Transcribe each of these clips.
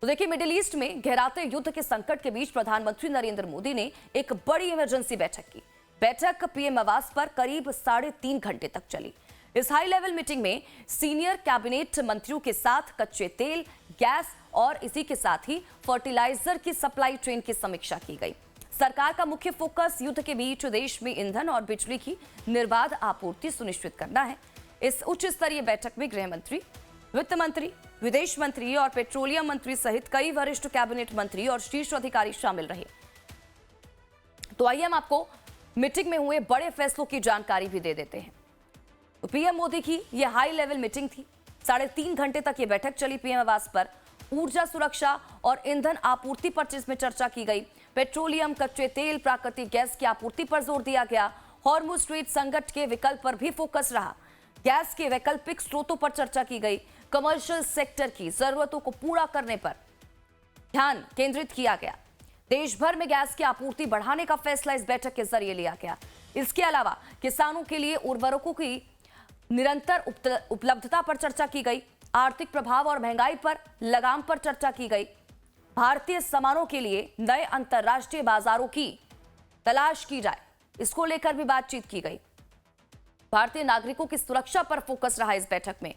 तो देखिए, middle east में गहराते युद्ध के संकट के बीच प्रधानमंत्री नरेंद्र मोदी ने एक बड़ी इमरजेंसी बैठक की। बैठक पीएम आवास पर करीब 3.5 घंटे तक चली। इस हाई लेवल मीटिंग में सीनियर कैबिनेट मंत्रियों के साथ कच्चे तेल, गैस और इसी के साथ ही फर्टिलाइजर की सप्लाई चेन की समीक्षा की गई। सरकार का मुख्य फोकस युद्ध के बीच देश में ईंधन और बिजली की निर्बाध आपूर्ति सुनिश्चित करना है। इस उच्च स्तरीय बैठक में गृह मंत्री, वित्त मंत्री, विदेश मंत्री और पेट्रोलियम मंत्री सहित कई वरिष्ठ कैबिनेट मंत्री और शीर्ष अधिकारी शामिल रहे। तो आइए हम आपको मीटिंग में हुए बड़े फैसलों की जानकारी भी दे देते हैं। तो पीएम मोदी की यह हाई लेवल मीटिंग थी। 3.5 घंटे तक यह बैठक चली। पीएम आवास पर ऊर्जा सुरक्षा और ईंधन आपूर्ति पर जिसमें चर्चा की गई। पेट्रोलियम, कच्चे तेल, प्राकृतिक गैस की आपूर्ति पर जोर दिया गया। हॉर्मुज स्ट्रेट संकट के विकल्प पर भी फोकस रहा। गैस के वैकल्पिक स्रोतों पर चर्चा की गई। कमर्शियल सेक्टर की जरूरतों को पूरा करने पर ध्यान केंद्रित किया गया। देश भर में गैस की आपूर्ति बढ़ाने का फैसला इस बैठक के जरिए लिया गया। इसके अलावा किसानों के लिए उर्वरकों की निरंतर उपलब्धता पर चर्चा की गई। आर्थिक प्रभाव और महंगाई पर लगाम पर चर्चा की गई। भारतीय सामानों के लिए नए अंतर्राष्ट्रीय बाजारों की तलाश की जाए, इसको लेकर भी बातचीत की गई। भारतीय नागरिकों की सुरक्षा पर फोकस रहा। इस बैठक में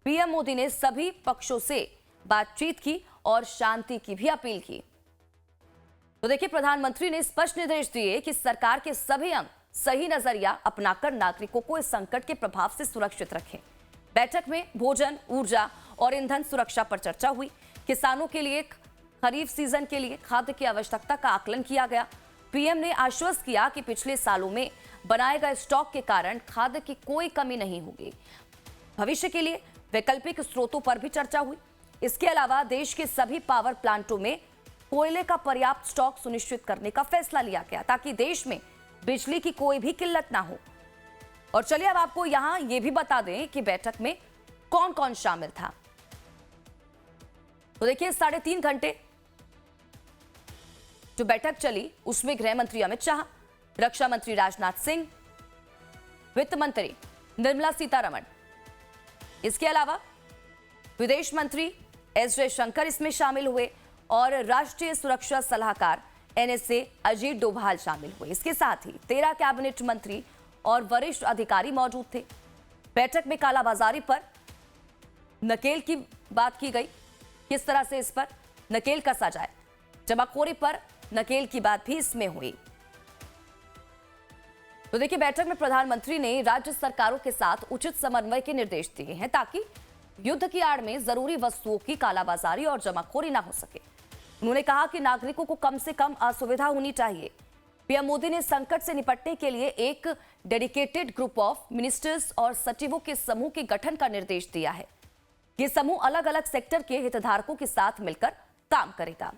पीएम मोदी ने सभी पक्षों से बातचीत की और शांति की भी अपील की। तो देखिए, प्रधानमंत्री ने स्पष्ट निर्देश दिए कि सरकार के सभी अंग सही नजरिया अपनाकर नागरिकों को इस संकट के प्रभाव से सुरक्षित रखें। बैठक में भोजन, ऊर्जा और ईंधन सुरक्षा पर चर्चा हुई। किसानों के लिए खरीफ सीजन के लिए खाद्य की आवश्यकता का आकलन किया गया। पीएम ने आश्वस्त किया कि पिछले सालों में बनाए गए स्टॉक के कारण खाद्य की कोई कमी नहीं होगी। भविष्य के लिए वैकल्पिक स्रोतों पर भी चर्चा हुई। इसके अलावा देश के सभी पावर प्लांटों में कोयले का पर्याप्त स्टॉक सुनिश्चित करने का फैसला लिया गया ताकि देश में बिजली की कोई भी किल्लत ना हो। और चलिए अब आपको यहां यह भी बता दें कि बैठक में कौन कौन शामिल था। तो देखिए, 3.5 घंटे जो बैठक चली उसमें गृह मंत्री अमित शाह, रक्षा मंत्री राजनाथ सिंह, वित्त मंत्री निर्मला सीतारमण, इसके अलावा विदेश मंत्री एस जयशंकर इसमें शामिल हुए और राष्ट्रीय सुरक्षा सलाहकार एनएसए अजीत डोभाल शामिल हुए। इसके साथ ही 13 कैबिनेट मंत्री और वरिष्ठ अधिकारी मौजूद थे। बैठक में कालाबाजारी पर नकेल की बात की गई, किस तरह से इस पर नकेल कसा जाए। जमाखोरी पर नकेल की बात भी इसमें हुई। तो देखिए, बैठक में प्रधानमंत्री ने राज्य सरकारों के साथ उचित समन्वय के निर्देश दिए हैं ताकि युद्ध की आड़ में जरूरी वस्तुओं की कालाबाजारी और जमाखोरी ना हो सके। उन्होंने कहा कि नागरिकों को कम से कम असुविधा होनी चाहिए। पीएम मोदी ने संकट से निपटने के लिए एक डेडिकेटेड ग्रुप ऑफ मिनिस्टर्स और सचिवों के समूह के गठन का निर्देश दिया है। ये समूह अलग अलग सेक्टर के हितधारकों के साथ मिलकर काम करेगा।